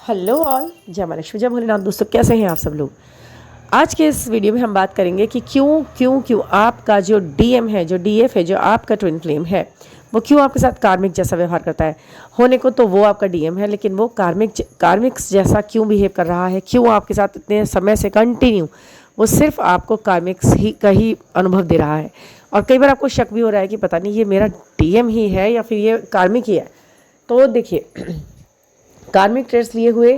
Hello all, जय मां लक्ष्मी, जय भोलेनाथ। दोस्तों, कैसे हैं आप सब लोग। आज के इस वीडियो में हम बात करेंगे कि क्यों आपका जो डीएम है, जो डीएफ है, जो आपका ट्विन फ्लेम है, वो क्यों आपके साथ कार्मिक जैसा व्यवहार करता है। होने को तो वो आपका डीएम है, लेकिन वो कार्मिक्स जैसा क्यों बिहेव कर रहा है, क्यों आपके साथ इतने समय से कंटिन्यू वो सिर्फ आपको कार्मिक्स ही का ही अनुभव दे रहा है। और कई बार आपको शक भी हो रहा है कि पता नहीं ये मेरा डीएम ही है या फिर ये कार्मिक ही है। तो देखिए, कार्मिक ट्रेड्स लिए हुए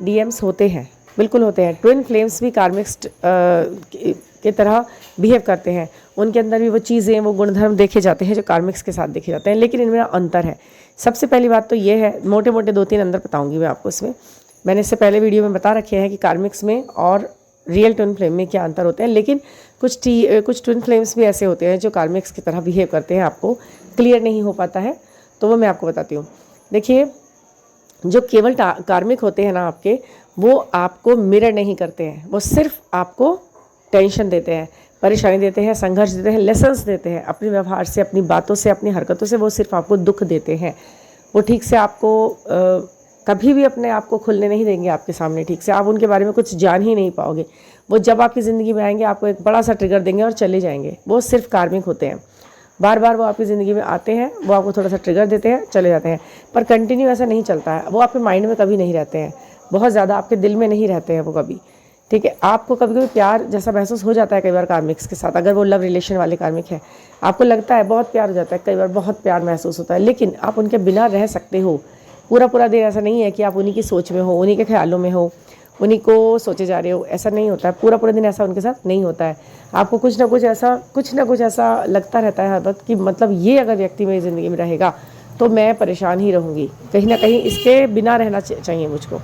डीएम्स होते हैं, बिल्कुल होते हैं। ट्विन फ्लेम्स भी कार्मिक्स के तरह बिहेव करते हैं। उनके अंदर भी वो चीज़ें, वो गुणधर्म देखे जाते हैं जो कार्मिक्स के साथ देखे जाते हैं, लेकिन इनमें अंतर है। सबसे पहली बात तो ये है, मोटे मोटे 2-3 अंतर बताऊंगी मैं आपको इसमें। मैंने इससे पहले वीडियो में बता रखे हैं कि कार्मिक्स में और रियल ट्विन फ्लेम में क्या अंतर होते हैं, लेकिन कुछ ट्विन फ्लेम्स भी ऐसे होते हैं जो कार्मिक्स की तरह बिहेव करते हैं। आपको क्लियर नहीं हो पाता है तो वो मैं आपको बताती हूँ। देखिए, जो केवल कार्मिक होते हैं ना आपके, वो आपको मिरर नहीं करते हैं। वो सिर्फ आपको टेंशन देते हैं, परेशानी देते हैं, संघर्ष देते हैं, लेसन्स देते हैं। अपने व्यवहार से, अपनी बातों से, अपनी हरकतों से वो सिर्फ आपको दुख देते हैं। वो ठीक से आपको कभी भी अपने आप को खुलने नहीं देंगे आपके सामने। ठीक से आप उनके बारे में कुछ जान ही नहीं पाओगे। वो जब आपकी ज़िंदगी में आएंगे, आपको एक बड़ा सा ट्रिगर देंगे और चले जाएंगे। वो सिर्फ कार्मिक होते हैं। बार बार वो आपकी ज़िंदगी में आते हैं, वो आपको थोड़ा सा ट्रिगर देते हैं, चले जाते हैं, पर कंटिन्यू ऐसा नहीं चलता है। वो आपके माइंड में कभी नहीं रहते हैं, बहुत ज़्यादा आपके दिल में नहीं रहते हैं वो कभी। ठीक है, आपको कभी कभी प्यार जैसा महसूस हो जाता है कई बार कार्मिक्स के साथ। अगर वो लव रिलेशन वाले कार्मिक है, आपको लगता है बहुत प्यार हो जाता है, कई बार बहुत प्यार महसूस होता है, लेकिन आप उनके बिना रह सकते हो पूरा पूरा दिन। ऐसा नहीं है कि आप उन्हीं की सोच में हो, उन्हीं के ख्यालों में हो, उन्हीं को सोचे जा रहे हो। ऐसा नहीं होता है, पूरा पूरा दिन ऐसा उनके साथ नहीं होता है। आपको कुछ ना कुछ ऐसा लगता रहता है हर वक्त कि मतलब ये अगर व्यक्ति मेरी ज़िंदगी में रहेगा तो मैं परेशान ही रहूँगी, कहीं ना कहीं इसके बिना रहना चाहिए मुझको।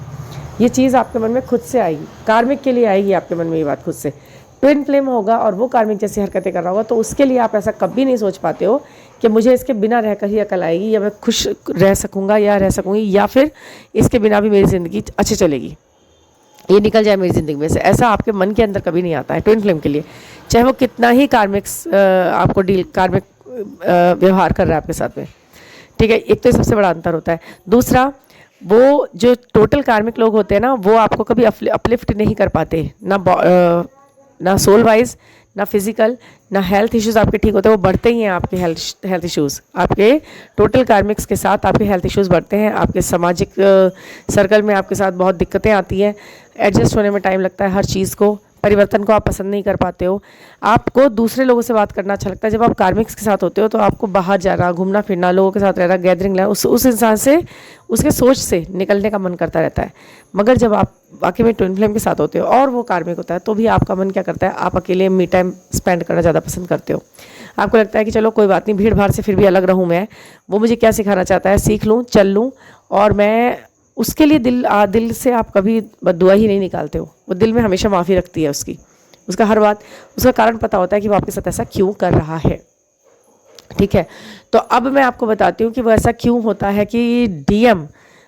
ये चीज़ आपके मन में खुद से आएगी, कार्मिक के लिए आएगी आपके मन में ये बात खुद से। ट्विन फ्लेम होगा और वो कार्मिक जैसी हरकतें कर रहा होगा, तो उसके लिए आप ऐसा कभी नहीं सोच पाते हो कि मुझे इसके बिना रहकर ही अकल आएगी, या मैं खुश रह सकूँगा या रह सकूँगी, या फिर इसके बिना भी मेरी ज़िंदगी अच्छी चलेगी, ये निकल जाए मेरी ज़िंदगी में से। ऐसा आपके मन के अंदर कभी नहीं आता है ट्विन फ्लेम के लिए, चाहे वो कितना ही कार्मिक्स आपको कार्मिक व्यवहार कर रहा है आपके साथ में। ठीक है, एक तो सबसे बड़ा अंतर होता है। दूसरा, वो जो टोटल कार्मिक लोग होते हैं ना, वो आपको कभी अपलिफ्ट नहीं कर पाते, ना सोल वाइज, ना फिजिकल, ना हेल्थ इश्यूज़ आपके ठीक होते हैं। वो बढ़ते ही हैं आपके हेल्थ इश्यूज़। आपके टोटल कार्मिक्स के साथ आपके हेल्थ इश्यूज़ बढ़ते हैं। आपके सामाजिक सर्कल में आपके साथ बहुत दिक्कतें आती हैं। एडजस्ट होने में टाइम लगता है, हर चीज़ को, परिवर्तन को आप पसंद नहीं कर पाते हो। आपको दूसरे लोगों से बात करना अच्छा लगता है। जब आप कार्मिक्स के साथ होते हो तो आपको बाहर जाना, घूमना फिरना, लोगों के साथ रहना, गैदरिंग लेना, उस इंसान से, उसके सोच से निकलने का मन करता रहता है। मगर जब आप वाकई में ट्विन फ्लेम के साथ होते हो और वो कार्मिक होता है, तो भी आपका मन क्या करता है, आप अकेले मी टाइम स्पेंड करना ज़्यादा पसंद करते हो। आपको लगता है कि चलो कोई बात नहीं, भीड़ भाड़ से फिर भी अलग रहूँ मैं, वो मुझे क्या सिखाना चाहता है सीख लूँ, चल लूँ। और मैं उसके लिए दिल से आप कभी बद्दुआ ही नहीं निकालते हो। वो दिल में हमेशा माफ़ी रखती है उसकी, उसका हर बात, उसका कारण पता होता है कि वो आपके साथ ऐसा क्यों कर रहा है। ठीक है, तो अब मैं आपको बताती हूँ कि वो ऐसा क्यों होता है कि डीएम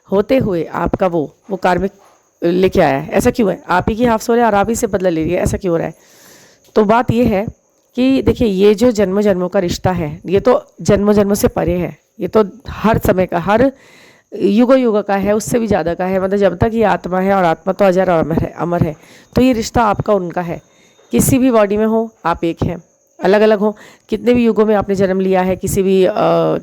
होते हुए आपका वो कार्मिक लेके आया है। ऐसा क्यों है, आप ही की हाफ सो रहे हैं और आप ही से बदला ले रही है, ऐसा क्यों हो रहा है। तो बात ये है कि देखिए, ये जो जन्म जन्मों का रिश्ता है, ये तो जन्म जन्मों से परे है। ये तो हर समय का, हर युग का है, उससे भी ज़्यादा का है। मतलब जब तक ये आत्मा है, और आत्मा तो अजर और अमर है, तो ये रिश्ता आपका उनका है। किसी भी बॉडी में हो आप एक हैं, अलग अलग हो, कितने भी युगों में आपने जन्म लिया है, किसी भी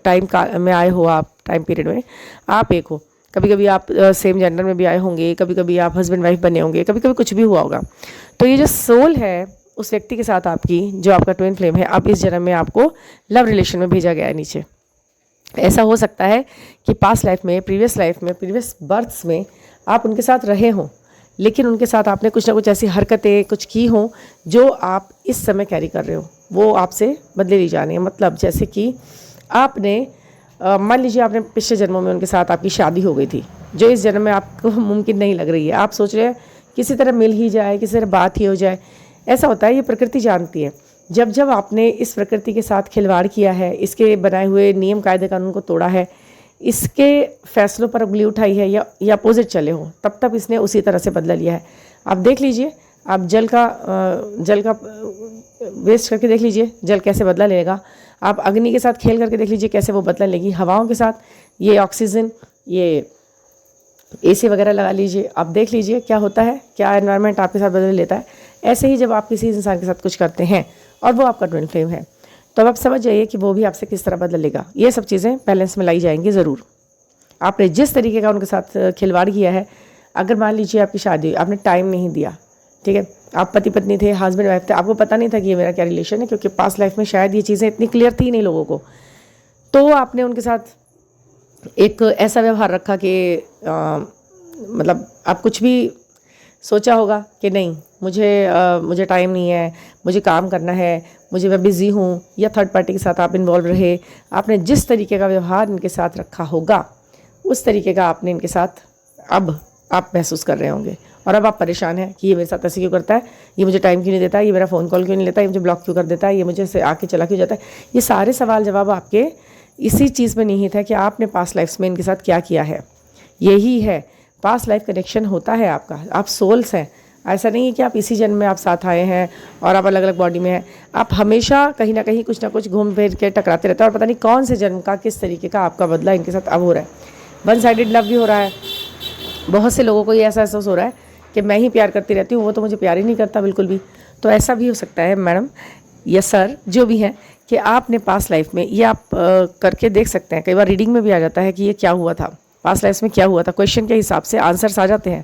टाइम में आए हो आप, टाइम पीरियड में आप एक हो। कभी कभी आप सेम जेंडर में भी आए होंगे, कभी कभी आप हस्बैंड वाइफ बने होंगे, कभी कभी कुछ भी हुआ होगा। तो ये जो सोल है उस व्यक्ति के साथ आपकी, जो आपका ट्विन फ्लेम है, अब इस जन्म में आपको लव रिलेशन में भेजा गया है नीचे। ऐसा हो सकता है कि पास्ट लाइफ में, प्रीवियस लाइफ में, प्रीवियस बर्थ्स में आप उनके साथ रहे हों, लेकिन उनके साथ आपने कुछ ना कुछ ऐसी हरकतें कुछ की हों जो आप इस समय कैरी कर रहे हो, वो आपसे बदले ली जानी है। मतलब जैसे कि आपने मान लीजिए आपने पिछले जन्मों में उनके साथ आपकी शादी हो गई थी, जो इस जन्म में आपको मुमकिन नहीं लग रही है। आप सोच रहे हैं किसी तरह मिल ही जाए, किसी तरह बात ही हो जाए। ऐसा होता है, ये प्रकृति जानती है। जब जब आपने इस प्रकृति के साथ खिलवाड़ किया है, इसके बनाए हुए नियम कायदे कानून को तोड़ा है, इसके फैसलों पर उंगली उठाई है, या अपोजिट चले हो, तब तब इसने उसी तरह से बदला लिया है। आप देख लीजिए, आप जल का वेस्ट करके देख लीजिए, जल कैसे बदला लेगा। आप अग्नि के साथ खेल करके देख लीजिए कैसे वो बदला लेगी। हवाओं के साथ, ये ऑक्सीजन, ये एसी वगैरह लगा लीजिए, आप देख लीजिए क्या होता है, क्या एनवायरनमेंट आपके साथ बदल लेता है। ऐसे ही जब आप किसी इंसान के साथ कुछ करते हैं और वो आपका ट्विन फ्लेम है, तो अब आप समझ जाइए कि वो भी आपसे किस तरह बदलेगा। ये सब चीज़ें बैलेंस में लाई जाएंगी ज़रूर। आपने जिस तरीके का उनके साथ खिलवाड़ किया है, अगर मान लीजिए आपकी शादी हुई, आपने टाइम नहीं दिया, ठीक है, आप पति पत्नी थे, हस्बैंड वाइफ थे, आपको पता नहीं था कि ये मेरा क्या रिलेशन है, क्योंकि पास्ट लाइफ में शायद ये चीज़ें इतनी क्लियर थी नहीं लोगों को, तो आपने उनके साथ एक ऐसा व्यवहार रखा कि मतलब आप कुछ भी सोचा होगा कि नहीं, मुझे टाइम नहीं है, मुझे काम करना है, मैं बिज़ी हूँ, या थर्ड पार्टी के साथ आप इन्वॉल्व रहे। आपने जिस तरीके का व्यवहार इनके साथ रखा होगा, उस तरीके का आपने इनके साथ अब आप महसूस कर रहे होंगे। और अब आप परेशान हैं कि ये मेरे साथ ऐसे क्यों करता है, ये मुझे टाइम क्यों नहीं देता है, ये मेरा फ़ोन कॉल क्यों नहीं लेता है, ये मुझे ब्लॉक क्यों कर देता है, ये मुझे से आके चला क्यों जाता है। ये सारे सवाल जवाब आपके इसी चीज़ में निहित है कि आपने पास्ट लाइफ्स में इनके साथ क्या किया है। यही है पास्ट लाइफ कनेक्शन होता है आपका। आप सोल्स हैं, ऐसा नहीं है कि आप इसी जन्म में आप साथ आए हैं और आप अलग अलग बॉडी में हैं। आप हमेशा कहीं ना कहीं कुछ ना कुछ घूम फिर के टकराते रहते हैं, और पता नहीं कौन से जन्म का किस तरीके का आपका बदला इनके साथ अब हो रहा है। वन साइडेड लव भी हो रहा है। बहुत से लोगों को ये ऐसा एहसास हो रहा है कि मैं ही प्यार करती रहती हूँ, वो तो मुझे प्यार ही नहीं करता बिल्कुल भी। तो ऐसा भी हो सकता है मैडम या सर, जो भी है, कि आपने पास्ट लाइफ में ये आप करके देख सकते हैं। कई बार रीडिंग में भी आ जाता है कि ये क्या हुआ था, पास्ट लाइफ में क्या हुआ था, क्वेश्चन के हिसाब से आंसर्स आ जाते हैं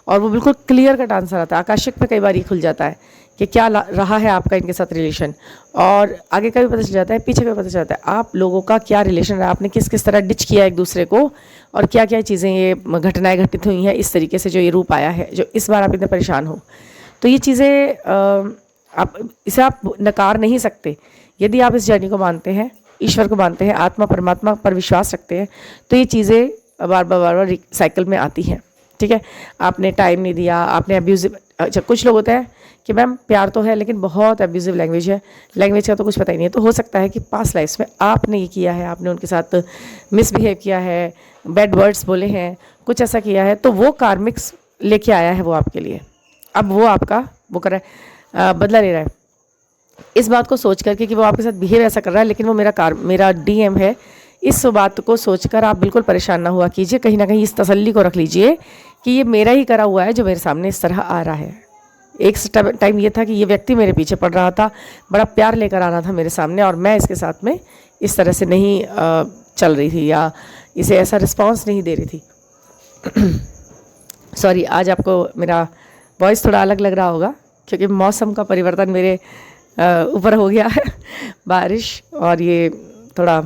और वो बिल्कुल क्लियर कट आंसर आता है। आकाशिक में कई बार ये खुल जाता है कि क्या रहा है आपका इनके साथ रिलेशन, और आगे का भी पता चल जाता है, पीछे का भी पता चल जाता है, आप लोगों का क्या रिलेशन रहा, आपने किस किस तरह डिच किया एक दूसरे को, और क्या क्या चीज़ें ये घटनाएं घटित हुई हैं इस तरीके से जो ये रूप आया है, जो इस बार आप इतने परेशान हो। तो ये चीज़ें आप इसे आप नकार नहीं सकते। यदि आप इस जर्नी को मानते हैं, ईश्वर को मानते हैं, आत्मा परमात्मा पर विश्वास रखते हैं, तो ये चीज़ें बार बार साइकिल में आती हैं। ठीक है, आपने टाइम नहीं दिया, आपने अब्यूजिव, अच्छा कुछ लोग होते हैं कि मैम प्यार तो है लेकिन बहुत अब्यूजिव लैंग्वेज है, लैंग्वेज का तो कुछ पता ही नहीं है। तो हो सकता है कि पास्ट लाइफ्स में आपने ये किया है, आपने उनके साथ मिसबिहेव किया है, बैड वर्ड्स बोले हैं, कुछ ऐसा किया है, तो वो कार्मिक्स लेके आया है वो आपके लिए। अब वो आपका वो कर रहा है, बदला ले रहा है इस बात को सोच करके कि वो आपके साथ बिहेव ऐसा कर रहा है, लेकिन वो मेरा डीएम है। इस बात को सोचकर आप बिल्कुल परेशान ना हुआ कीजिए। कहीं ना कहीं इस तसल्ली को रख लीजिए कि ये मेरा ही करा हुआ है जो मेरे सामने इस तरह आ रहा है। एक टाइम ये था कि ये व्यक्ति मेरे पीछे पड़ रहा था, बड़ा प्यार लेकर आ रहा था मेरे सामने, और मैं इसके साथ में इस तरह से नहीं चल रही थी, या इसे ऐसा रिस्पॉन्स नहीं दे रही थी। सॉरी, आज आपको मेरा वॉइस थोड़ा अलग लग रहा होगा क्योंकि मौसम का परिवर्तन मेरे ऊपर हो गया है, बारिश, और ये थोड़ा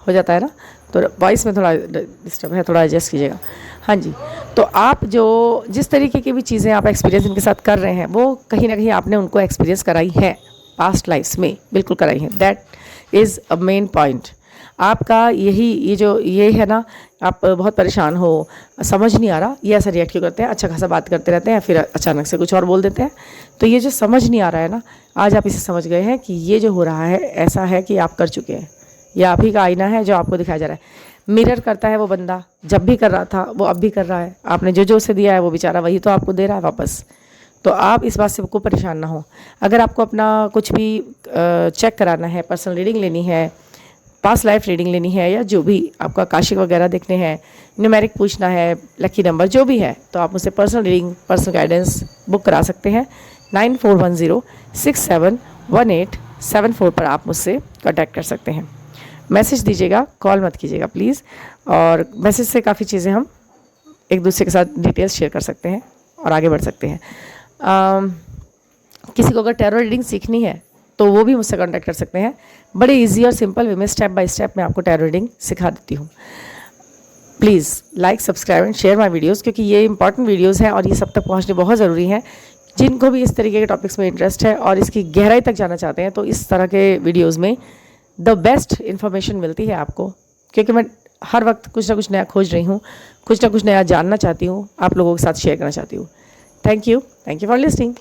हो जाता है ना, तो वॉइस में थोड़ा डिस्टर्ब है, थोड़ा एडजस्ट कीजिएगा। हाँ जी, तो आप जो जिस तरीके की भी चीज़ें आप एक्सपीरियंस इनके साथ कर रहे हैं, वो कहीं ना कहीं आपने उनको एक्सपीरियंस कराई है पास्ट लाइफ्स में, बिल्कुल कराई है। That is a main point. आपका ये है ना, आप बहुत परेशान हो, समझ नहीं आ रहा ये ऐसा रिएक्ट क्यों करते हैं, अच्छा खासा बात करते रहते हैं, फिर अचानक से कुछ और बोल देते हैं। तो ये जो समझ नहीं आ रहा है ना, आज आप इसे समझ गए हैं कि ये जो हो रहा है ऐसा है कि आप कर चुके हैं। ये आप ही का आईना है जो आपको दिखाया जा रहा है। मिरर करता है वो बंदा, जब भी कर रहा था वो अब भी कर रहा है। आपने जो उसे दिया है वो बेचारा वही तो आपको दे रहा है वापस। तो आप इस बात से को परेशान ना हो। अगर आपको अपना कुछ भी चेक कराना है, पर्सनल रीडिंग लेनी है, पास्ट लाइफ रीडिंग लेनी है, या जो भी आपका आकाशिक वगैरह देखने हैं, न्यूमेरिक पूछना है, लकी नंबर जो भी है, तो आप मुझसे personal reading, personal guidance book करा सकते हैं। 9410671874 पर आप मुझसे कांटेक्ट कर सकते हैं। मैसेज दीजिएगा, कॉल मत कीजिएगा प्लीज़। और मैसेज से काफ़ी चीज़ें हम एक दूसरे के साथ डिटेल्स शेयर कर सकते हैं और आगे बढ़ सकते हैं। किसी को अगर टैरो रीडिंग सीखनी है तो वो भी मुझसे कांटेक्ट कर सकते हैं। बड़े इजी और सिंपल वे में स्टेप बाय स्टेप मैं आपको टैरो रीडिंग सिखा देती हूँ। Please like, subscribe and share my videos, क्योंकि ये इंपॉर्टेंट वीडियोस हैं और ये सब तक पहुँचने बहुत ज़रूरी हैं। जिनको भी इस तरीके के टॉपिक्स में इंटरेस्ट है और इसकी गहराई तक जाना चाहते हैं, तो इस तरह के वीडियोज़ में द बेस्ट इन्फॉर्मेशन मिलती है आपको, क्योंकि मैं हर वक्त कुछ ना कुछ नया खोज रही हूँ, कुछ ना कुछ नया जानना चाहती हूँ, आप लोगों के साथ शेयर करना चाहती हूँ। Thank you for listening.